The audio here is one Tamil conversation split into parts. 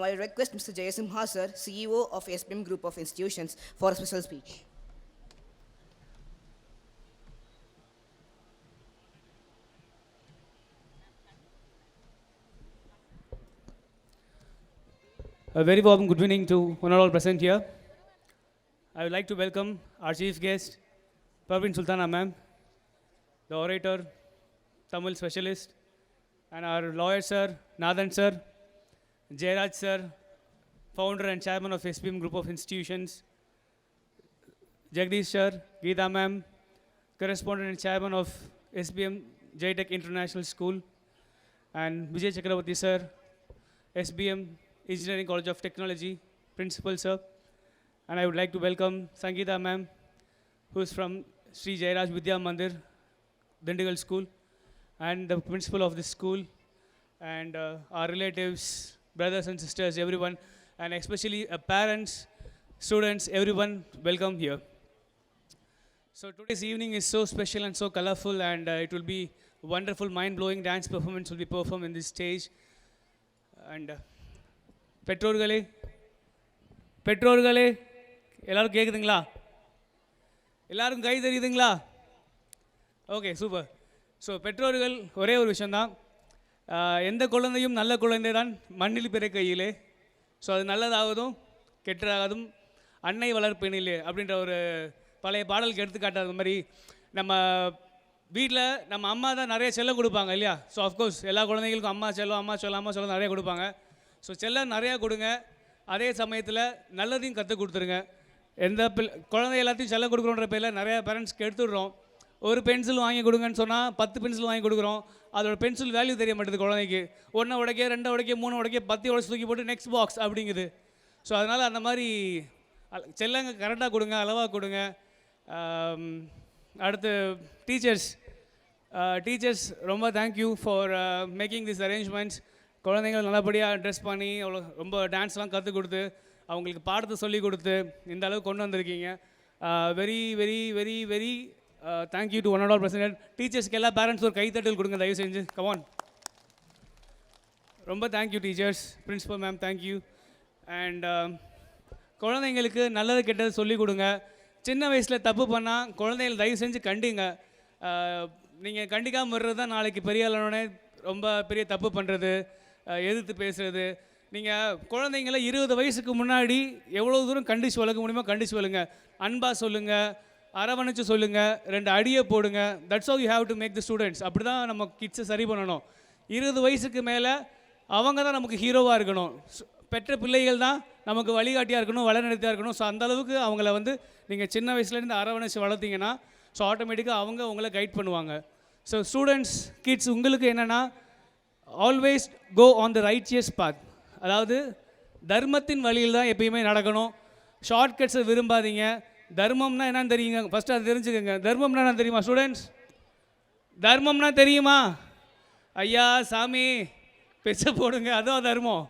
Now I request Mr. Jayasimha sir, CEO of SBM Group of Institutions, for a special speech. A very warm good evening to one and all present here. I would like to welcome our chief guest, Parveen Sultana ma'am, the orator, Tamil specialist, and our lawyer sir, Nathan sir, Jairaj sir, founder and chairman of SPM Group of Institutions, Jagdish sir, Geeta ma'am, correspondent and chairman of SPM JTech International School, and Vijay Chakravarti sir, SBM Engineering College of Technology, principal sir. And I would like to welcome Sangeeta ma'am, who is from Sri Jairaj Vidya Mandir, Dindigal School, and the principal of this school, and our relatives, brothers and sisters, everyone, and especially parents, students, everyone, welcome here. So today's evening is so special and so colorful, and it will be wonderful, mind-blowing dance performance will be performed in this stage. And பெற்றோர்களே எல்லாரும் கேட்குதுங்களா? எல்லாரும் கை தெரியுதுங்களா? Okay, super. ஸோ பெற்றோர்கள் ஒரே ஒரு விஷயந்தான், எந்த குழந்தையும் நல்ல குழந்தை தான் மண்ணில் பிறக்கையிலே. ஸோ அது நல்லதாகதும் கெட்டதாகதும் அன்னை வளர்ப்பினிலே அப்படின்ற ஒரு பழைய பாடலுக்கு எடுத்துக்காட்டாத மாதிரி நம்ம வீட்டில் நம்ம அம்மா தான் நிறைய செல்லம் கொடுப்பாங்க இல்லையா? ஸோ ஆஃப்கோர்ஸ் எல்லா குழந்தைங்களுக்கும் அம்மா செல்லம் நிறைய கொடுப்பாங்க. ஸோ செல்லம் நிறையா கொடுங்க, அதே சமயத்தில் நல்லதையும் கற்றுக் கொடுத்துருங்க. எந்த குழந்தை எல்லாத்தையும் செல்லம் கொடுக்குறோன்ற பேரில் நிறையா பேரண்ட்ஸ்க்கு எடுத்துடுறோம். ஒரு பென்சில் வாங்கி கொடுங்கன்னு சொன்னால் 10 பென்சில் வாங்கி கொடுக்குறோம். அதோட பென்சில் வேல்யூ தெரிய மாட்டேது குழந்தைக்கு. 1 உடைக்க 2 உடைக்க 3 உடைக்க 10 உடைச்சு தூக்கி போட்டு நெக்ஸ்ட் பாக்ஸ் அப்படிங்குது. ஸோ அதனால் அந்த மாதிரி செல்லங்க கரெக்டாக கொடுங்க, அளவாக கொடுங்க. அடுத்து டீச்சர்ஸ் ரொம்ப thank you for making this arrangements. குழந்தைங்கள் நல்லபடியாக ட்ரெஸ் பண்ணி அவ்வளோ ரொம்ப டான்ஸ்லாம் கற்றுக் கொடுத்து அவங்களுக்கு பாடத்தை சொல்லி கொடுத்து இந்த அளவுக்கு கொண்டு வந்திருக்கீங்க. Very very very very thank you to one and all president. டீச்சர்ஸ்க்கு எல்லா பேரண்ட்ஸ் ஒரு கைத்தட்டல் கொடுங்க தயவு செஞ்சு. கமான், ரொம்ப thank you teachers, principal ma'am thank you. And குழந்தைங்களுக்கு நல்லது கெட்டது சொல்லிக் கொடுங்க. சின்ன வயசில் தப்பு பண்ணால் குழந்தைகள் தயவு செஞ்சு கண்டிங்க. நீங்கள் கண்டிக்காமல் வர்றது தான் நாளைக்கு பெரிய ஆளனோடனே ரொம்ப பெரிய தப்பு பண்ணுறது, எதிர்த்து பேசுகிறது. நீங்கள் குழந்தைங்கள 20 வயசுக்கு முன்னாடி எவ்வளோ தூரம் கண்டிச்சு வளர்க்க முடியுமோ கண்டிச்சு வளங்க. அன்பாக சொல்லுங்கள், அரவணைச்சு சொல்லுங்கள், 2 அடியை போடுங்க. That's how you have to make the students. அப்படி தான் நம்ம கிட்ஸை சரி பண்ணணும். 20 வயசுக்கு மேலே அவங்க தான் நமக்கு ஹீரோவாக இருக்கணும். பெற்ற பிள்ளைகள் தான் நமக்கு வழிகாட்டியாக இருக்கணும், வளர்நிறுத்தியாக இருக்கணும். ஸோ அந்தளவுக்கு அவங்கள நீங்கள் சின்ன வயசுலேருந்து அரவணைச்சு வளர்த்திங்கன்னா ஸோ ஆட்டோமேட்டிக்காக அவங்க உங்களை கைட் பண்ணுவாங்க. ஸோ ஸ்டூடெண்ட்ஸ், கிட்ஸ், உங்களுக்கு என்னென்னா always go on the righteous path. அதாவது தர்மத்தின் வழியில் தான் எப்பயுமே நடக்கணும். ஷார்ட்கட்ஸை விரும்பாதீங்க. தர்மம்னா என்னன்னு தெரியுங்க, ஃபஸ்ட்டு அது தெரிஞ்சுக்கோங்க. தர்மம்னா என்ன தெரியுமா ஸ்டூடெண்ட்ஸ்? தர்மம்னா தெரியுமா? ஐயா சாமி பெச்சை போடுங்க, அதுவும் தர்மம்?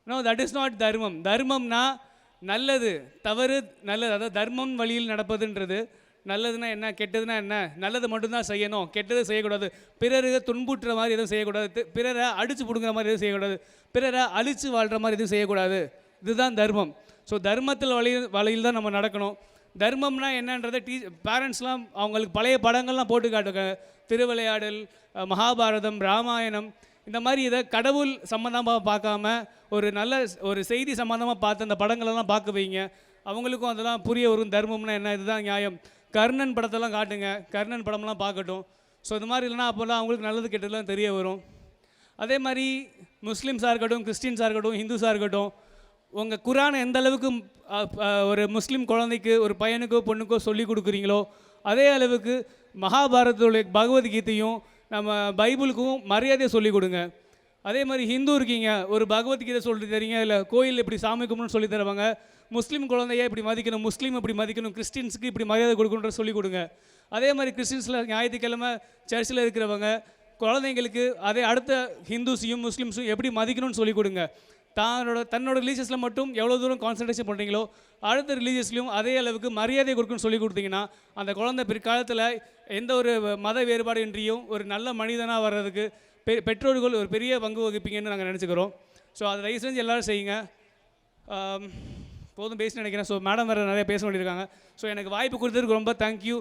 நோ, தட் இஸ் நாட் தர்மம். தர்மம்னா நல்லது, தவறு நல்லது, அதாவது தர்மம் வழியில் நடப்பதுன்றது. நல்லதுன்னா என்ன, கெட்டதுன்னா என்ன? நல்லது மட்டும்தான் செய்யணும், கெட்டது செய்யக்கூடாது. பிறரை துன்புற்ற மாதிரி எதுவும் செய்யக்கூடாது, பிறரை அடித்து பிடுங்குற மாதிரி எதுவும் செய்யக்கூடாது, பிறரை அழித்து வாழ்கிற மாதிரி எதுவும் செய்யக்கூடாது. இதுதான் தர்மம். ஸோ தர்மத்தில் வழியில் தான் நம்ம நடக்கணும். தர்மம்னா என்னன்றதை பேரண்ட்ஸ்லாம் அவங்களுக்கு பழைய படங்கள்லாம் போட்டு காட்டுங்க. திருவிளையாடல், மகாபாரதம், ராமாயணம், இந்த மாதிரி இதை கடவுள் சம்மந்தமாக பார்க்காம ஒரு செய்தி சம்மந்தமாக பார்த்து அந்த படங்களெல்லாம் பார்க்க வைங்க. அவங்களுக்கும் அதெல்லாம் புரிய வரும். தர்மம்னா என்ன, இதுதான் நியாயம். கர்ணன் படத்தெல்லாம் காட்டுங்க, கர்ணன் படம்லாம் பார்க்கட்டும். ஸோ இது மாதிரி இல்லைனா அப்போல்லாம் அவங்களுக்கு நல்லது கெட்டதெல்லாம் தெரிய வரும். அதே மாதிரி முஸ்லீம்ஸாக இருக்கட்டும், கிறிஸ்டின்ஸாக இருக்கட்டும், ஹிந்துஸாக இருக்கட்டும், உங்கள் குரானை எந்த அளவுக்கு ஒரு முஸ்லீம் குழந்தைக்கு, ஒரு பையனுக்கோ பொண்ணுக்கோ சொல்லி கொடுக்குறீங்களோ அதே அளவுக்கு மகாபாரதத்துடைய பகவத்கீதையும் நம்ம பைபிளுக்கும் மரியாதையை சொல்லிக் கொடுங்க. அதே மாதிரி ஹிந்து இருக்கீங்க, ஒரு பகவத்கீதை சொல்லி தரீங்க, இல்லை கோயில் இப்படி சாமி கும்பிட்ணுன்னு சொல்லி தருவாங்க. முஸ்லீம் குழந்தைய இப்படி மதிக்கணும், முஸ்லீம் இப்படி மதிக்கணும், கிறிஸ்டின்ஸுக்கு இப்படி மரியாதை கொடுக்கணுன்ற சொல்லிக் கொடுங்க. அதே மாதிரி கிறிஸ்டின்ஸில் ஞாயிற்றுக்கிழமை சர்ச்சில் இருக்கிறவங்க குழந்தைங்களுக்கு அதே அடுத்த ஹிந்துஸையும் முஸ்லீம்ஸும் எப்படி மதிக்கணும்னு சொல்லிக் கொடுங்க. தன்னோட ரிலீஜியஸில் மட்டும் எவ்வளோ தூரம் கான்சன்ட்ரேஷன் பண்ணுறீங்களோ அடுத்த ரிலீஜியஸ்லையும் அதே அளவுக்கு மரியாதை கொடுக்குன்னு சொல்லி கொடுத்தீங்கன்னா அந்த குழந்தை பிற்காலத்தில் எந்த ஒரு மத வேறுபாடு இன்றியும் ஒரு நல்ல மனிதனாக வர்றதுக்கு பெற்றோர்கள் ஒரு பெரிய பங்கு வகிப்பீங்கன்னு நாங்கள் நினச்சிக்கிறோம். ஸோ அதை தயவு செஞ்சு எல்லோரும் செய்யுங்க. போதும் பேசி நினைக்கிறேன். ஸோ மேடம் வேறு நிறைய பேச வேண்டியிருக்காங்க. ஸோ எனக்கு வாய்ப்பு கொடுத்ததுக்கு ரொம்ப தேங்க்யூ.